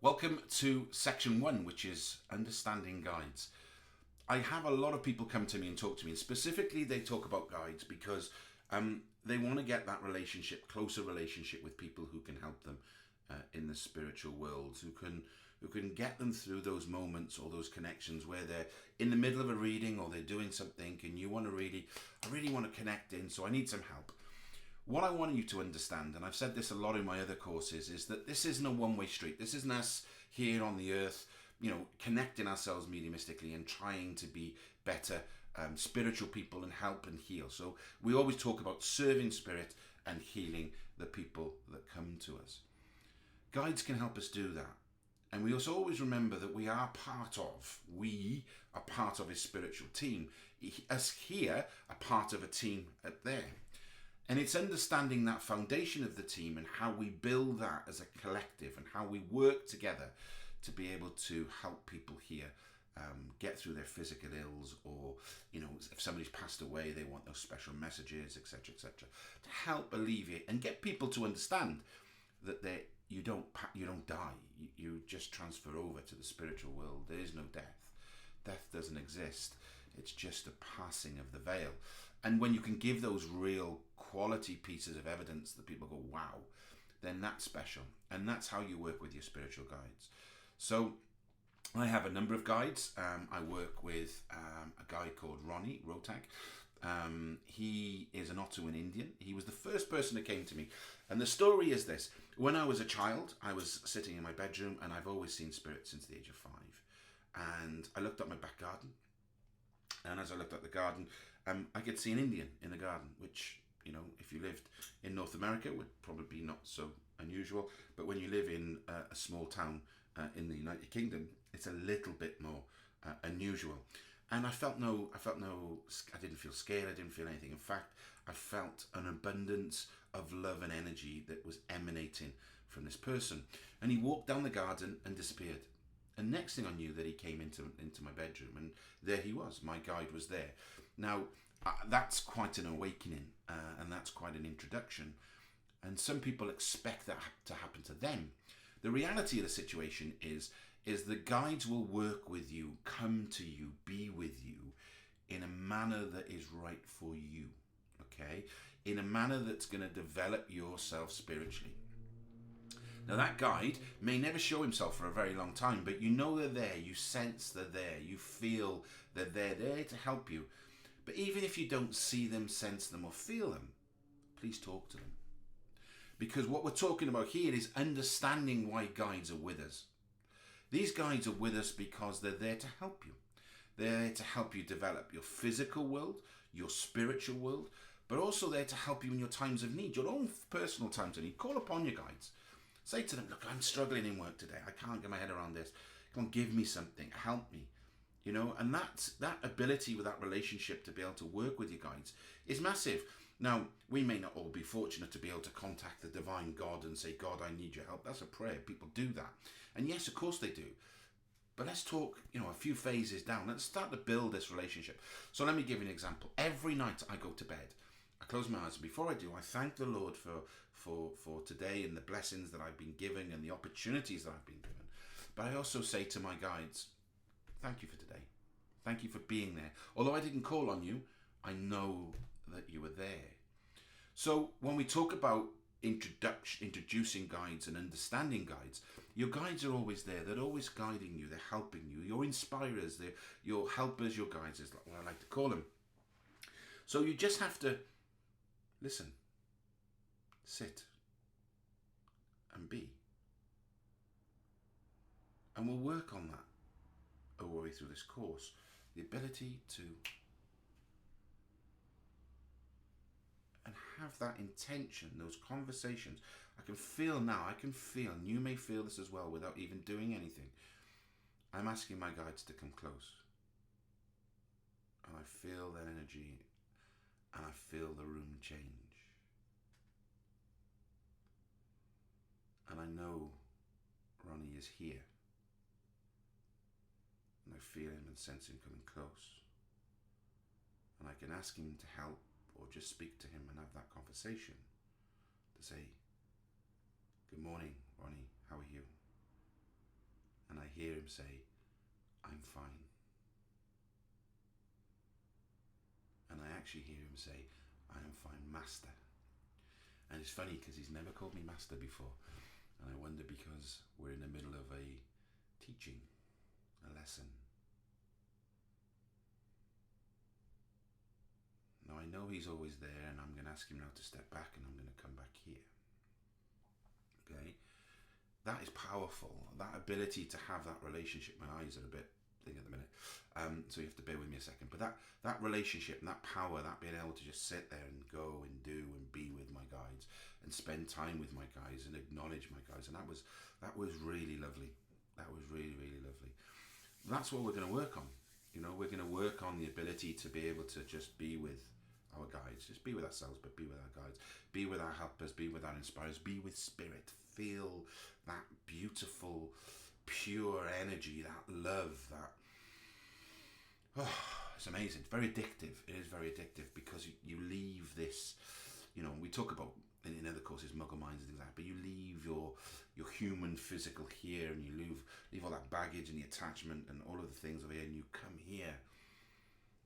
Welcome to section 1, which is understanding guides. I have a lot of people come to me and talk to me, and specifically they talk about guides because they want to get that closer relationship with people who can help them in the spiritual world, who can get them through those moments or those connections where they're in the middle of a reading or they're doing something and you want to I really want to connect in, so I need some help. What I want you to understand, and I've said this a lot in my other courses, is that this isn't a one-way street. This isn't us here on the earth, connecting ourselves mediumistically and trying to be better spiritual people and help and heal. So we always talk about serving spirit and healing the people that come to us. Guides can help us do that. And we also always remember that we are part of his spiritual team. Us here are part of a team at there. And it's understanding that foundation of the team and how we build that as a collective and how we work together to be able to help people here get through their physical ills, or if somebody's passed away, they want those special messages, etc., etc., to help alleviate and get people to understand that you don't die. You just transfer over to the spiritual world. There is no death. Death doesn't exist. It's just a passing of the veil. And when you can give those real quality pieces of evidence that people go, wow, then that's special. And that's how you work with your spiritual guides. So I have a number of guides. I work with a guy called Ronnie Rotak. He is an Ottoman Indian. He was the first person that came to me. And the story is this. When I was a child, I was sitting in my bedroom, and I've always seen spirits since the age of 5. And I looked up my back garden. And as I looked at the garden, I could see an Indian in the garden, which, if you lived in North America, would probably be not so unusual. But when you live in a small town in the United Kingdom, it's a little bit more unusual. And I didn't feel scared. I didn't feel anything. In fact, I felt an abundance of love and energy that was emanating from this person. And he walked down the garden and disappeared. And next thing I knew, that he came into my bedroom, and there he was. My guide was there. Now, that's quite an awakening, and that's quite an introduction. And some people expect that to happen to them. The reality of the situation is the guides will work with you, come to you, be with you in a manner that is right for you, okay? In a manner that's going to develop yourself spiritually. Now, that guide may never show himself for a very long time, but you know they're there, you sense they're there, you feel that they're there to help you. But even if you don't see them, sense them, or feel them, please talk to them. Because what we're talking about here is understanding why guides are with us. These guides are with us because they're there to help you. They're there to help you develop your physical world, your spiritual world, but also there to help you in your times of need, your own personal times of need. Call upon your guides. Say to them, look, I'm struggling in work today. I can't get my head around this. Come on, give me something. Help me. And that ability with that relationship to be able to work with your guides is massive. Now, we may not all be fortunate to be able to contact the divine God and say, God, I need your help. That's a prayer. People do that. And yes, of course they do. But let's talk, a few phases down. Let's start to build this relationship. So let me give you an example. Every night I go to bed, I close my eyes, and before I do, I thank the Lord for today and the blessings that I've been given and the opportunities that I've been given. But I also say to my guides, thank you for today. Thank you for being there. Although I didn't call on you, I know that you were there. So when we talk about introducing guides and understanding guides, your guides are always there. They're always guiding you. They're helping you. Your inspirers, they're your helpers, your guides is what I like to call them. So you just have to listen, sit, and be. And we'll work on that all the way through this course. The ability to and have that intention, those conversations. I can feel, and you may feel this as well without even doing anything. I'm asking my guides to come close. And I feel that energy, and I feel the room change. And I know Ronnie is here. And I feel him and sense him coming close. And I can ask him to help or just speak to him and have that conversation to say, good morning, Ronnie, how are you? him say, I'm fine. And I actually hear him say, I am fine, Master. And it's funny because he's never called me Master before. And I wonder because we're in the middle of a teaching, a lesson. Now I know he's always there, and I'm going to ask him now to step back, and I'm going to come back here. Okay? That is powerful. That ability to have that relationship. My eyes are a bit thing at the minute, so you have to bear with me a second. But that relationship and that power, that being able to just sit there and go and do and be with my guides and spend time with my guides and acknowledge my guides, and that was really lovely. That was really, really lovely. That's what we're going to work on. You know, we're going to work on the ability to be able to just be with our guides, just be with ourselves, but be with our guides, be with our helpers, be with our inspirers, be with spirit. Feel that beautiful, pure energy, that love, it's amazing. It's very addictive. It is very addictive because you leave this, you know, we talk about in other courses muggle minds and things like that, but you leave your human physical here, and you leave all that baggage and the attachment and all of the things over here, and you come here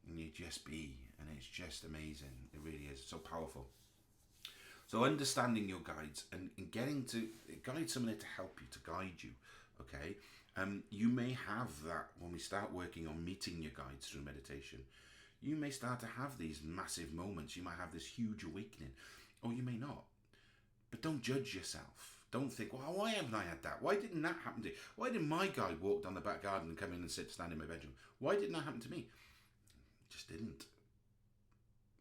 and you just be, and it's just amazing. It really is so powerful. So understanding your guides and getting to guide someone there to help you, to guide you, okay? You may have that when we start working on meeting your guides through meditation. You may start to have these massive moments. You might have this huge awakening, or you may not. But don't judge yourself. Don't think, well, why haven't I had that? Why didn't that happen to you? Why didn't my guide walk down the back garden and come in and stand in my bedroom? Why didn't that happen to me? It just didn't.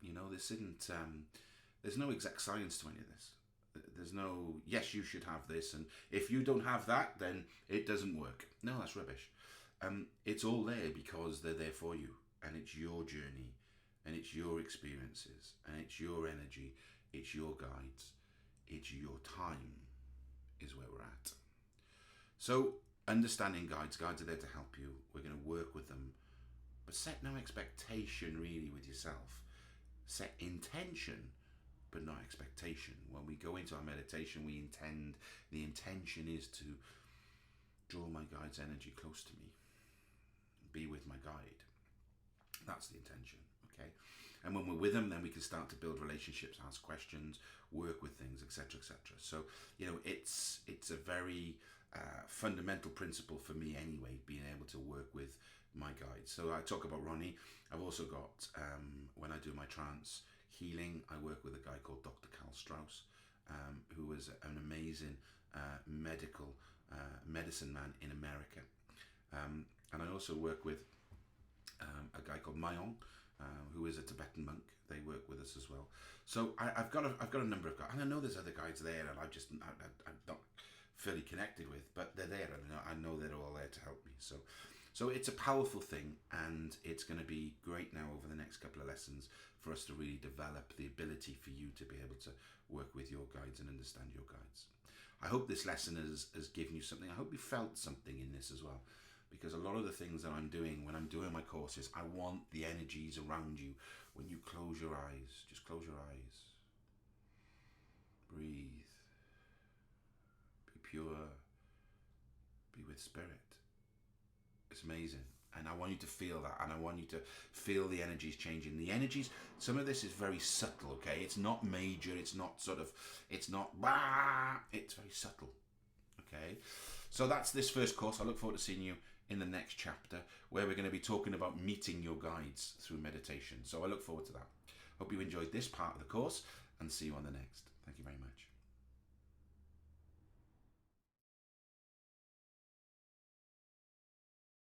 You know, this isn't... there's no exact science to any of this. There's no, yes, you should have this, and if you don't have that, then it doesn't work. No, that's rubbish. It's all there because they're there for you, and it's your journey, and it's your experiences, and it's your energy, it's your guides, it's your time is where we're at. So understanding guides are there to help you. We're going to work with them, but set no expectation really with yourself. Set intention, but not expectation. When we go into our meditation, the intention is to draw my guide's energy close to me, be with my guide. That's the intention, okay? And when we're with them, then we can start to build relationships, ask questions, work with things, etc., etc. So, you know, it's a very fundamental principle for me anyway, being able to work with my guides. So I talk about Ronnie. I've also got, when I do my trance healing, I work with a guy called Dr. Carl Strauss, who is an amazing medicine man in America. And I also work with a guy called Mayong, who is a Tibetan monk. They work with us as well. So I've got a number of guys, and I know there's other guides there, and I'm not fully connected with, but they're there, and I know they're all there to help me. So it's a powerful thing, and it's going to be great now over the next couple of lessons for us to really develop the ability for you to be able to work with your guides and understand your guides. I hope this lesson has given you something. I hope you felt something in this as well, because a lot of the things that I'm doing when I'm doing my courses, I want the energies around you. When you close your eyes, just close your eyes. Breathe. Be pure. Be with spirit. It's amazing. And I want you to feel that, and I want you to feel the energies changing. The energies, some of this is very subtle, okay? It's not major, it's not it's very subtle, okay? So that's this first course. I look forward to seeing you in the next chapter, where we're going to be talking about meeting your guides through meditation. So I look forward to that. Hope you enjoyed this part of the course, and see you on the next. Thank you very much.